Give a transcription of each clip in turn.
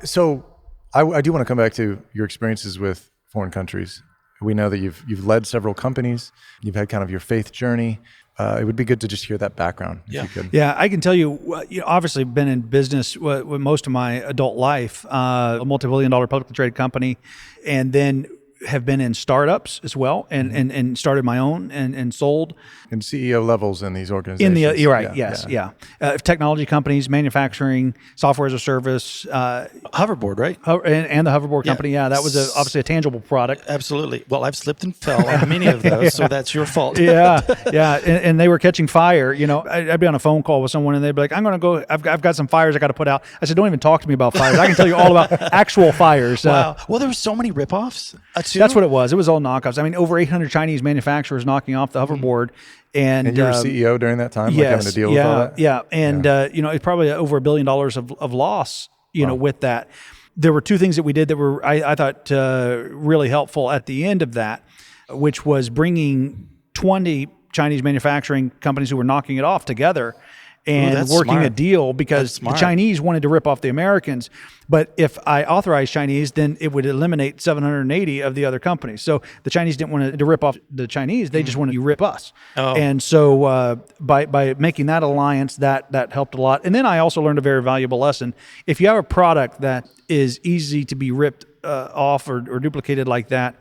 So I do want to come back to your experiences with foreign countries. We know that you've led several companies. You've had kind of your faith journey. It would be good to just hear that background, if you could. Yeah, I can tell you, obviously been in business with most of my adult life, a multi-billion-dollar publicly traded company, and then have been in startups as well, and started my own and sold. And CEO levels in these organizations. You're right. Yeah. Technology companies, manufacturing, software as a service, Hoverboard, right? And the Hoverboard company. Yeah, that was obviously a tangible product. Absolutely. Well, I've slipped and fell on many of those, so that's your fault. Yeah. And they were catching fire. I'd be on a phone call with someone, and they'd be like, "I'm going to go. I've got some fires I got to put out." I said, "Don't even talk to me about fires. I can tell you all about actual fires." Wow. Well, there were so many ripoffs. That's what it was. It was all knockoffs. I mean, over 800 Chinese manufacturers knocking off the Hoverboard. And you were CEO during that time, like having to deal with all that? Yeah. And, it's probably over $1 billion of loss, with that. There were two things that we did that were, I thought, really helpful at the end of that, which was bringing 20 Chinese manufacturing companies who were knocking it off together and working smart. A deal, because the Chinese wanted to rip off the Americans. But if I authorized Chinese, then it would eliminate 780 of the other companies. So the Chinese didn't want to rip off the Chinese. They just wanted to rip us. Oh. And so by making that alliance, that helped a lot. And then I also learned a very valuable lesson. If you have a product that is easy to be ripped off or duplicated like that,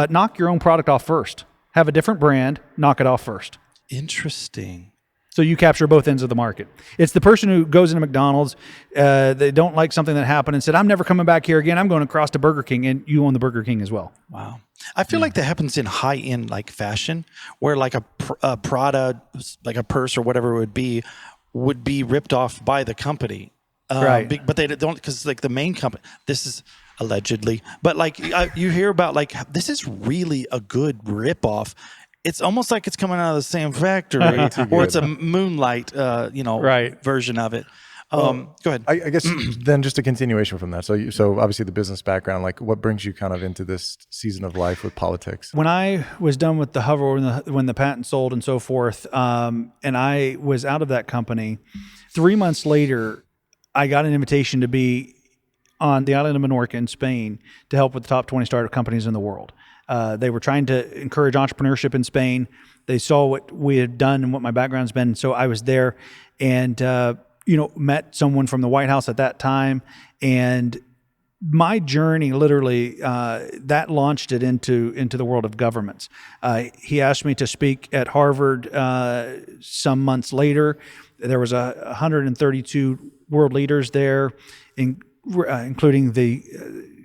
knock your own product off first. Have a different brand, knock it off first. Interesting. So you capture both ends of the market. It's the person who goes into McDonald's, they don't like something that happened and said, "I'm never coming back here again. I'm going across to Burger King," and you own the Burger King as well. Wow. I feel like that happens in high-end fashion, where like a Prada, like a purse or whatever it would be ripped off by the company. Right. But they don't, because like the main company, this is allegedly, but you hear about this is really a good ripoff. It's almost like it's coming out of the same factory, or it's a moonlight, version of it. Go ahead. I guess then just a continuation from that. So obviously the business background, what brings you kind of into this season of life with politics? When I was done with the Hoverboard, when the patent sold and so forth, and I was out of that company, 3 months later, I got an invitation to be on the island of Menorca in Spain to help with the top 20 startup companies in the world. They were trying to encourage entrepreneurship in Spain. They saw what we had done and what my background's been. So I was there and, met someone from the White House at that time. And my journey, literally, that launched it into the world of governments. He asked me to speak at Harvard some months later. There was 132 world leaders there, including the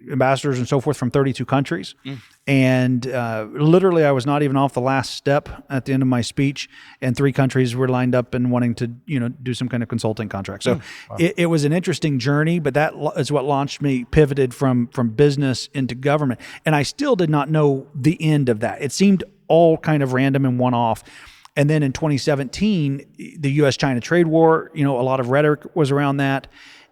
ambassadors and so forth from 32 countries. And literally, I was not even off the last step at the end of my speech, and 3 countries were lined up and wanting to, do some kind of consulting contract. So it was an interesting journey, but that is what launched me, pivoted from business into government. And I still did not know the end of that. It seemed all kind of random and one-off. And then in 2017, the U.S.-China trade war, a lot of rhetoric was around that.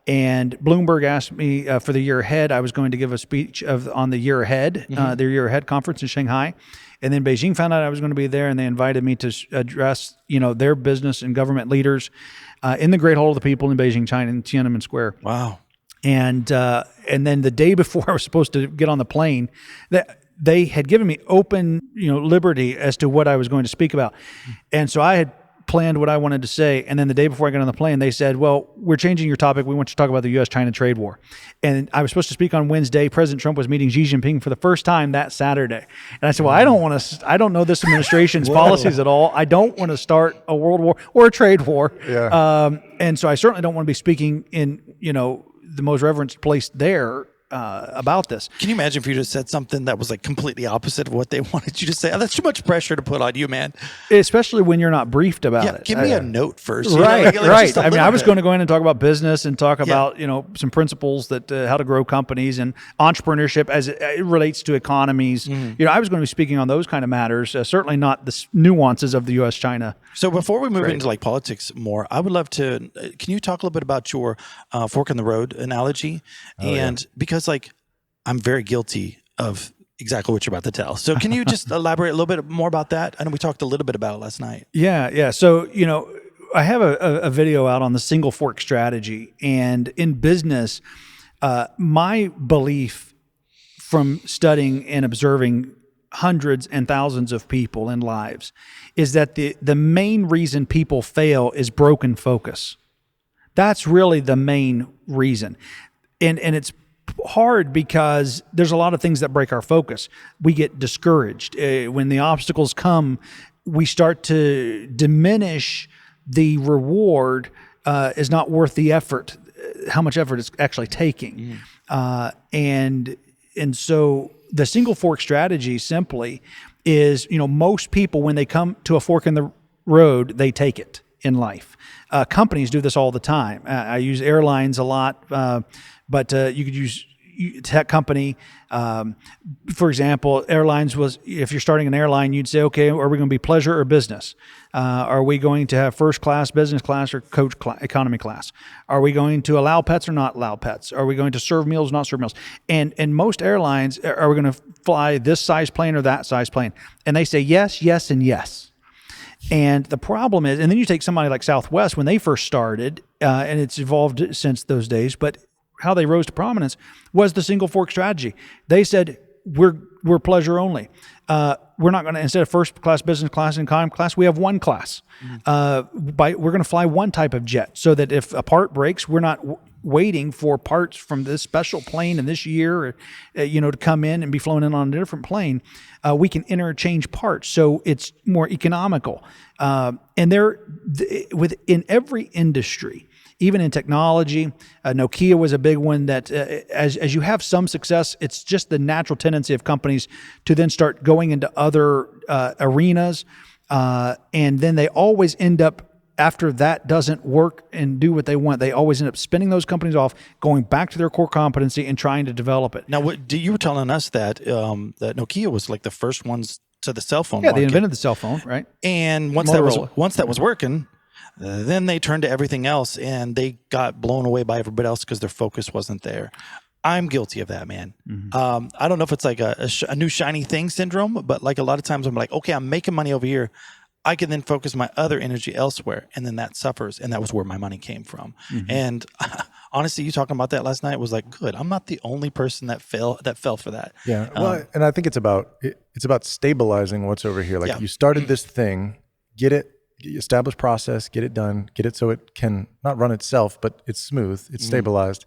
And Bloomberg asked me for the year ahead. I was going to give a speech on the year ahead, their year ahead conference in Shanghai. And then Beijing found out I was going to be there, and they invited me to address, their business and government leaders in the Great Hall of the People in Beijing, China, in Tiananmen Square. Wow. And then the day before I was supposed to get on the plane, they had given me open, liberty as to what I was going to speak about. And so I had planned what I wanted to say, and then the day before I got on the plane, they said, "Well, we're changing your topic. We want you to talk about the U.S.-China trade war." And I was supposed to speak on Wednesday. President Trump was meeting Xi Jinping for the first time that Saturday, and I said, "Well, I don't know this administration's policies at all. I don't want to start a world war or a trade war, and so I certainly don't want to be speaking in the most reverenced place there." About this. Can you imagine if you just said something that was completely opposite of what they wanted you to say? Oh, that's too much pressure to put on you, man. Especially when you're not briefed about it. Give me a note first. Right. I mean, I was going to go in and talk about business and talk about, some principles that how to grow companies and entrepreneurship as it relates to economies. I was going to be speaking on those kind of matters, certainly not the nuances of the U.S.-China. So before we move into politics more, I would love to, can you talk a little bit about your fork in the road analogy? Because I'm very guilty of exactly what you're about to tell. So can you just elaborate a little bit more about that? I know we talked a little bit about it last night. Yeah. So, I have a video out on the single fork strategy, and in business, My belief from studying and observing hundreds and thousands of people and lives is that the main reason people fail is broken focus. That's really the main reason. And it's hard because there's a lot of things that break our focus. We get discouraged. When the obstacles come, we start to diminish the reward is not worth the effort, how much effort it's actually taking. And so the single fork strategy simply is, most people, when they come to a fork in the road, they take it in life. Companies do this all the time. I use airlines a lot, but you could use tech company. For example, airlines was, if you're starting an airline, you'd say, okay, are we going to be pleasure or business? Are we going to have first class, business class, or coach economy class? Are we going to allow pets or not allow pets? Are we going to serve meals, not serve meals? And most airlines, are we going to fly this size plane or that size plane? And they say yes, yes, and yes. And the problem is, and then you take somebody like Southwest when they first started, and it's evolved since those days, but how they rose to prominence was the single fork strategy. They said, we're pleasure only. We're not going to, instead of first class, business class, and economy class, we have one class. We're going to fly one type of jet so that if a part breaks, we're not waiting for parts from this special plane in this year, to come in and be flown in on a different plane. We can interchange parts, so it's more economical. And within every industry, even in technology, Nokia was a big one that as you have some success, it's just the natural tendency of companies to then start going into other arenas. And then they always end up, after that doesn't work and do what they want, they always end up spinning those companies off, going back to their core competency and trying to develop it. Now, you were telling us that that Nokia was like the first ones to the cell phone market. They invented the cell phone, right? And once that was working, then they turned to everything else, and they got blown away by everybody else because their focus wasn't there. I'm guilty of that, man. I don't know if it's like a new shiny thing syndrome, but like a lot of times I'm like, okay, I'm making money over here. I can then focus my other energy elsewhere, and then that suffers, and that was where my money came from. And honestly, you talking about that last night was like, good. I'm not the only person that fell for that. Yeah, well, and I think it's about stabilizing what's over here. Like you started this thing, get it, establish process, get it done, get it so it can not run itself, but it's smooth, it's stabilized,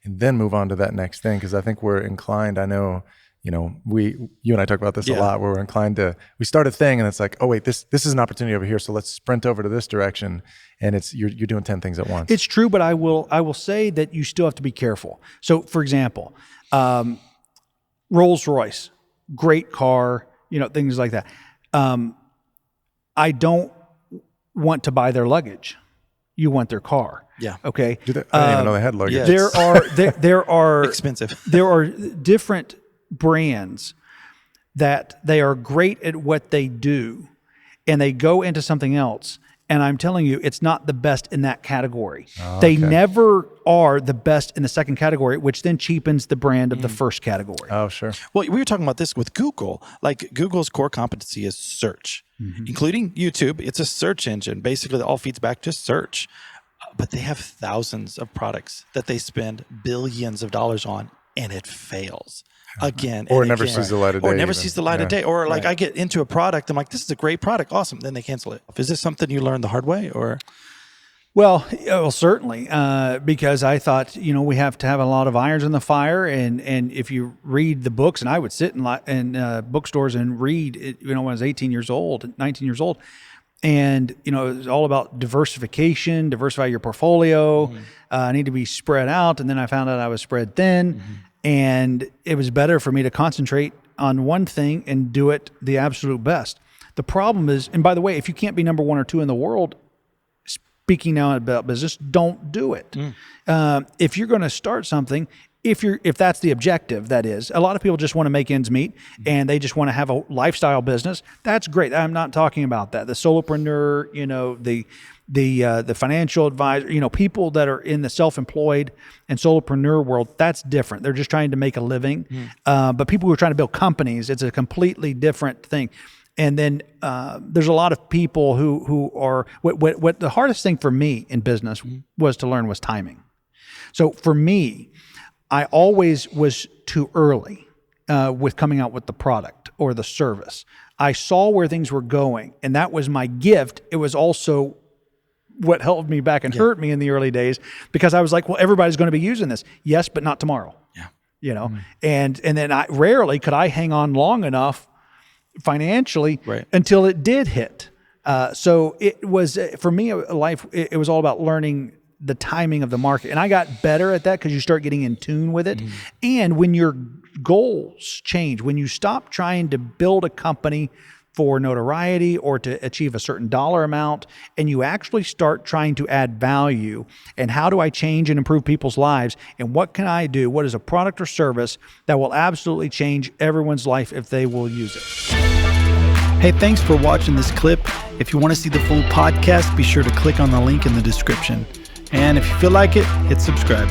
and then move on to that next thing. Because I think we're inclined, I know, you and I talk about this a lot, where we're inclined to, we start a thing and it's like, oh wait, this is an opportunity over here, so let's sprint over to this direction, and it's you're doing 10 things at once. It's true, but I will say that you still have to be careful. So for example, Rolls-Royce, great car, things like that. I don't want to buy their luggage. You want their car. Yeah. Okay. I didn't even know they had luggage. Yeah. There are expensive. There are different brands that they are great at what they do, and they go into something else. And I'm telling you, it's not the best in that category. They never are the best in the second category, which then cheapens the brand of the first category. Oh, sure. Well, we were talking about this with Google. Like Google's core competency is search, including YouTube. It's a search engine. Basically, it all feeds back to search. But they have thousands of products that they spend billions of dollars on, and it fails. Again, or never sees the light of day. Or never sees the light of day. Or like I get into a product, I'm like, this is a great product, awesome. Then they cancel it. Is this something you learned the hard way, or? Well, certainly, because I thought, we have to have a lot of irons in the fire, and if you read the books, and I would sit in bookstores and read, when I was 19 years old, and it was all about diversify your portfolio. I need to be spread out, and then I found out I was spread thin. And it was better for me to concentrate on one thing and do it the absolute best. The problem is, and by the way, if you can't be number 1 or 2 in the world, speaking now about business, don't do it. If you're going to start something, if that's the objective, that is, a lot of people just want to make ends meet and they just want to have a lifestyle business. That's great. I'm not talking about that. The solopreneur, the financial advisor, people that are in the self-employed and solopreneur world, that's different. They're just trying to make a living. But people who are trying to build companies, it's a completely different thing. And then there's a lot of people who are, what the hardest thing for me in business was to learn was timing. So for me, I always was too early with coming out with the product or the service. I saw where things were going, and that was my gift. It was also what held me back and hurt me in the early days, because I was like, well, everybody's going to be using this. Yes, but not tomorrow. Yeah. You know, and then I rarely could I hang on long enough financially until it did hit. So it was, for me, it was all about learning the timing of the market. And I got better at that because you start getting in tune with it. And when your goals change, when you stop trying to build a company for notoriety or to achieve a certain dollar amount, and you actually start trying to add value, and how do I change and improve people's lives, and what can I do? What is a product or service that will absolutely change everyone's life if they will use it? Hey, thanks for watching this clip. If you want to see the full podcast, be sure to click on the link in the description. And if you feel like it, hit subscribe.